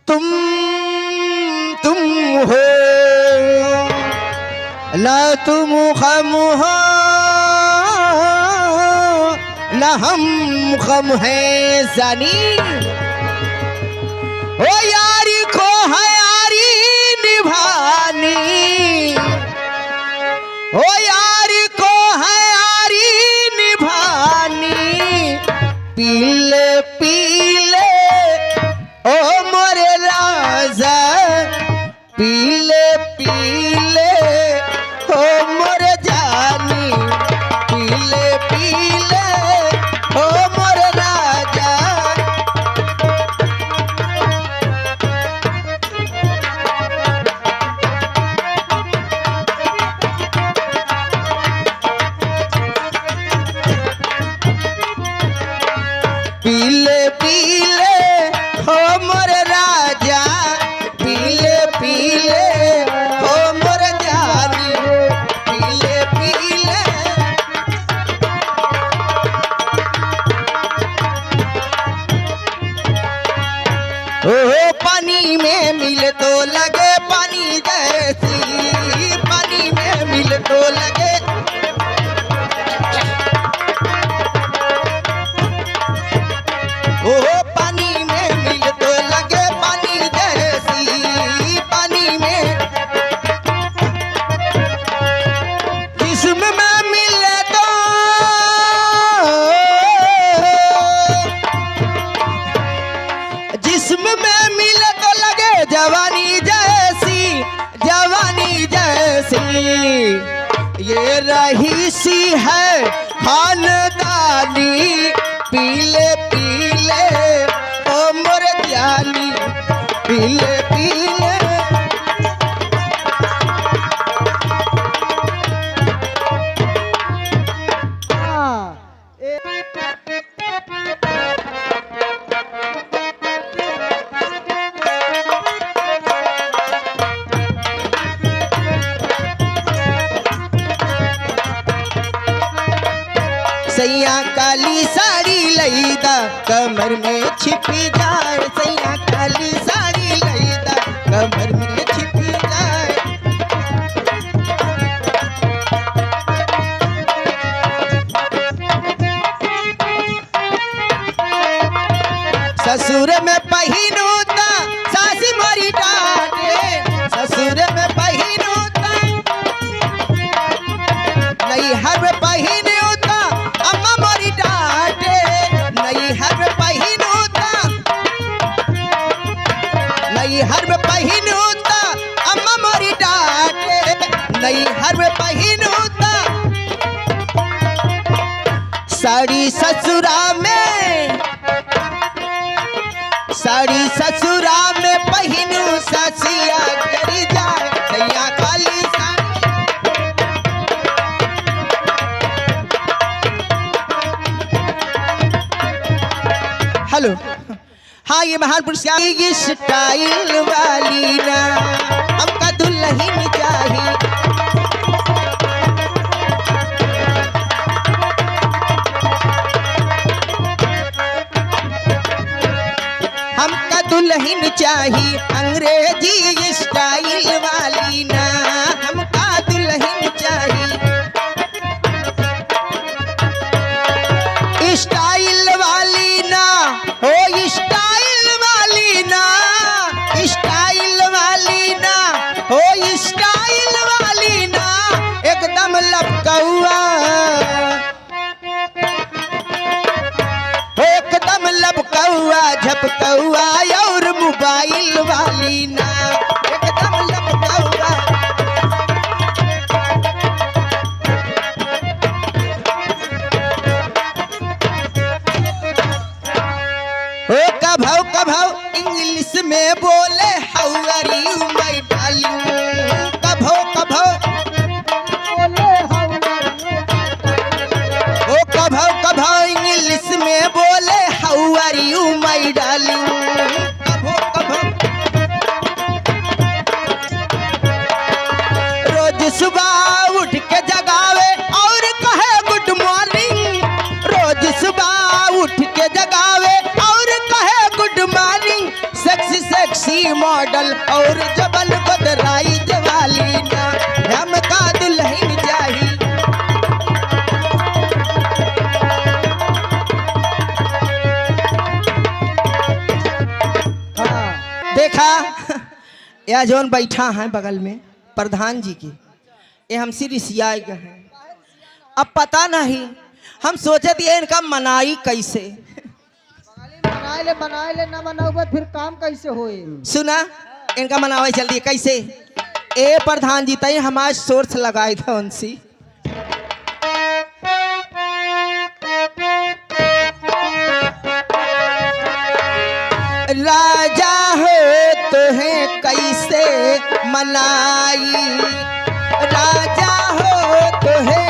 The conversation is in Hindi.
तुम तुम हो ला तुम हम हो ना हम गम है जानी ओ यारी को है यारी निभानी ओ यारी को है यारी निभानी पीले पीले ओ मोरे राजा पीले पीले ओ मोरे जानी पीले पीले ओ मोरे राजा पीले पीले हो मोर राजा पीले पीले हो मोर जानी पीले पीले ओ पानी में मिले तो लगे पानी जैसी पानी में मिले तो लगे ओ पानी में मिल तो लगे पानी जैसी पानी में जिस्म में मिले तो जिस्म में मिले तो लगे जवानी जैसी ये रही सी है खानदानी पीले पीले ओ मोर जानी पीले पीले सैया काली साड़ी लईदा कमर में छिपी जाए सैया काली साड़ी लईदा कमर में छिपी जाए ससुर में पहिनूता सासी मोरी डांटे ससुर में पहिनूता नैहर में पहिनूता अम्मा मोरी डांटे नैहर में पहिनूता नैहर में पहिनूता अम्मा मोरी डांटे नैहर में पहिनूता साड़ी ससुरा में पहिनू ससिया करी जाए सैया काली साड़ी हेलो हाँ ये महानपुर की स्टाइल वाली ना हमका दुल्हन चाहिए हमका दुल्हन चाहिए अंग्रेजी स्टाइल वाली ना हमका दुल्हन चाहिए स्टाइल वाली ना हो स्टाइल वाली ना स्टाइल वाली ना हो स्टाइल वाली ना एकदम लपकौआ एकदम लपकौआ झपकौआ और मोबाइल वाली ना एकदम लपकौआ कभौ इंग्लिश में बोले how are you my darling कभौ कभौ इंग्लिश में बोले how are you my darling कभौ रोज सुबह उठ के जगावे और कहे गुड मॉर्निंग रोज सुबह उठ के जगावे और कहे गुड मॉर्निंग सेक्सी शादी मॉडल और जबल बदराई वाली ना हमका दुल्हन जाही। देखा यह जोन बैठा है बगल में प्रधान जी की, ये हमसे रिसिया गए हैं। अब पता नहीं, हम सोचे थे इनका मनाई कैसे। बनाए ले ना मनाओ फिर काम कैसे होए। सुना इनका मनावे जल्दी कैसे। ए प्रधान जी तय हमारे सोर्स लगाए थे उनसी। राजा हो तो है कैसे मनाई, राजा हो तो है